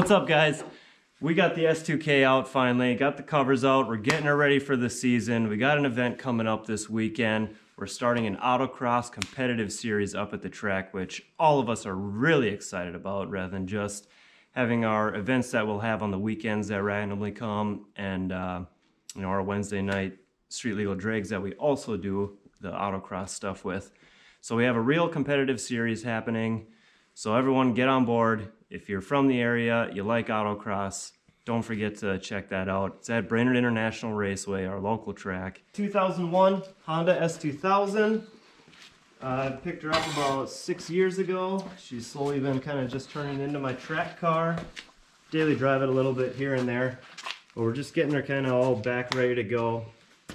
What's up, guys? We got the S2K out finally, got the covers out, we're getting her ready for the season. We got an event coming up this weekend. We're starting an autocross competitive series up at the track, which all of us are really excited about, rather than just having our events that we'll have on the weekends that randomly come, and our Wednesday night street legal drags that we also do the autocross stuff with. So we have a real competitive series happening. So everyone get on board. If you're from the area, you like autocross, don't forget to check that out. It's at Brainerd International Raceway, our local track. 2001 Honda S2000. I picked her up about 6 years ago. She's slowly been kind of just turning into my track car. Daily drive it a little bit here and there, but we're just getting her kind of all back ready to go.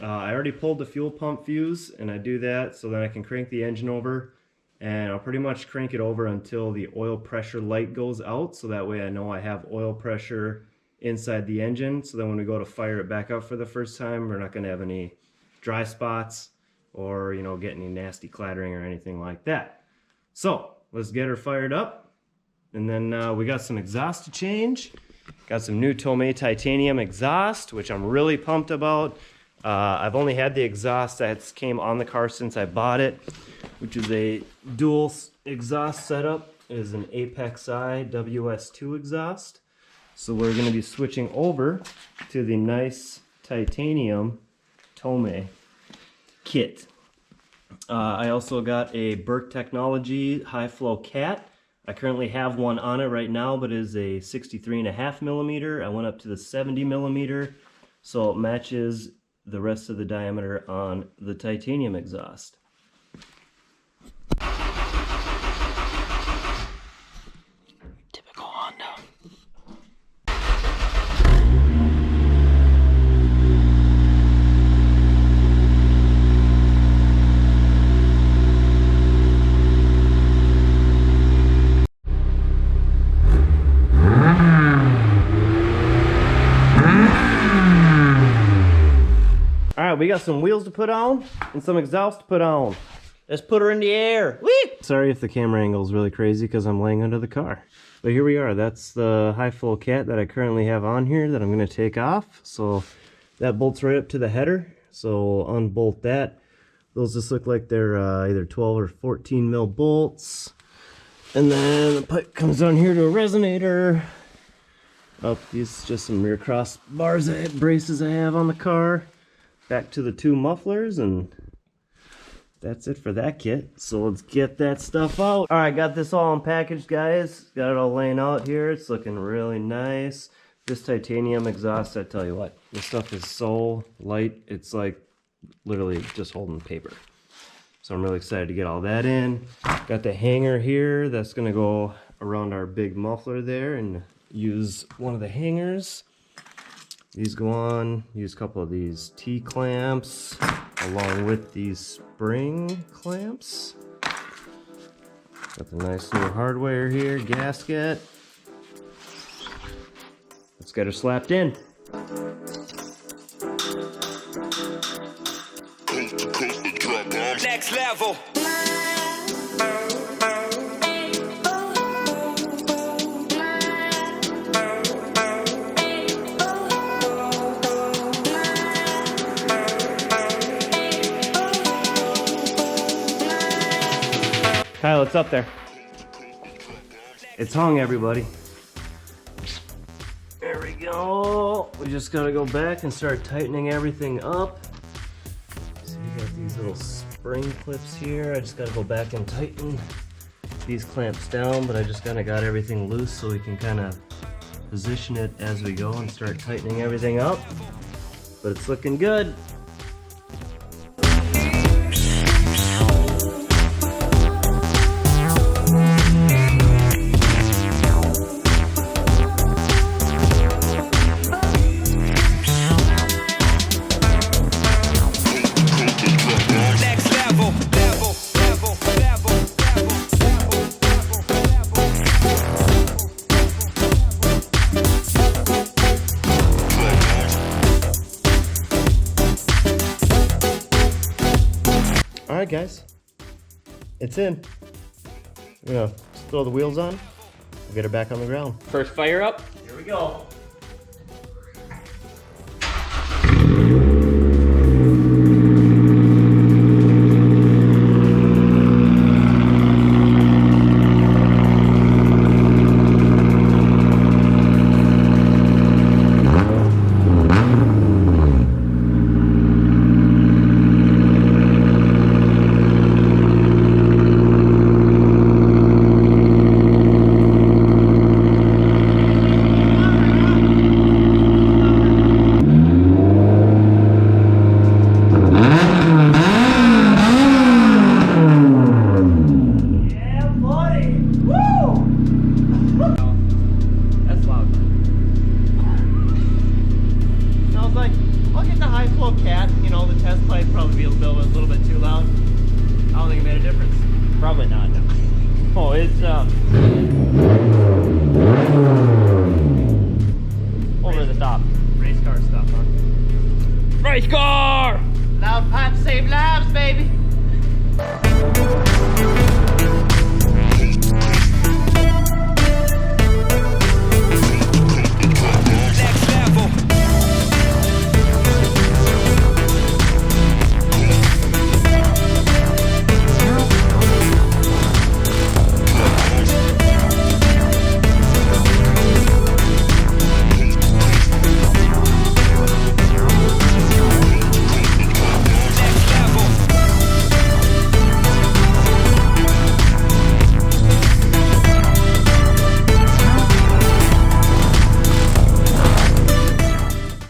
I already pulled the fuel pump fuse, and I do that so that I can crank the engine over, and I'll pretty much crank it over until the oil pressure light goes out, so that way I know I have oil pressure inside the engine, so then when we go to fire it back up for the first time, we're not going to have any dry spots or get any nasty clattering or anything like that. So let's get her fired up, and then we got some exhaust to change. Got some new Tomei titanium exhaust, which I'm really pumped about. I've only had the exhaust that came on the car since I bought it, which is a dual exhaust setup. It is an Apexi WS-2 exhaust. So we're going to be switching over to the nice titanium Tomei kit. I also got a Berk Technology high flow cat. I currently have one on it right now, but it is a 63.5 millimeter. I went up to the 70 millimeter, so it matches the rest of the diameter on the titanium exhaust. Typical Honda. We got some wheels to put on and some exhaust to put on. Let's put her in the air. Whee! Sorry if the camera angle is really crazy because I'm laying under the car. But here we are. That's the high flow cat that I currently have on here that I'm going to take off. So that bolts right up to the header. So unbolt that. Those just look like they're either 12 or 14 mil bolts. And then the pipe comes down here to a resonator. Up these just some rear cross bars, braces I have on the car. Back to the two mufflers, and that's it for that kit. So let's get that stuff out. All right, got this all unpackaged, guys. Got it all laying out here. It's looking really nice. This titanium exhaust, I tell you what, this stuff is so light. It's like literally just holding paper. So I'm really excited to get all that in. Got the hanger here that's gonna go around our big muffler there and use one of the hangers. These go on, use a couple of these T-clamps along with these spring clamps. Got the nice new hardware here, gasket. Let's get her slapped in. Next level. Kyle, it's up there. It's hung, everybody. There we go. We just gotta go back and start tightening everything up. So we got these little spring clips here. I just gotta go back and tighten these clamps down, but I just kinda got everything loose so we can kinda position it as we go and start tightening everything up. But it's looking good. Alright guys, it's in. We're gonna throw the wheels on, we'll get her back on the ground. First fire up. go. Cat, you know, the test pipe probably be a little bit too loud. I don't think it made a difference. Probably not. Oh, it's over the top. Race car stuff, huh? Race car! Loud pipes save lives, baby.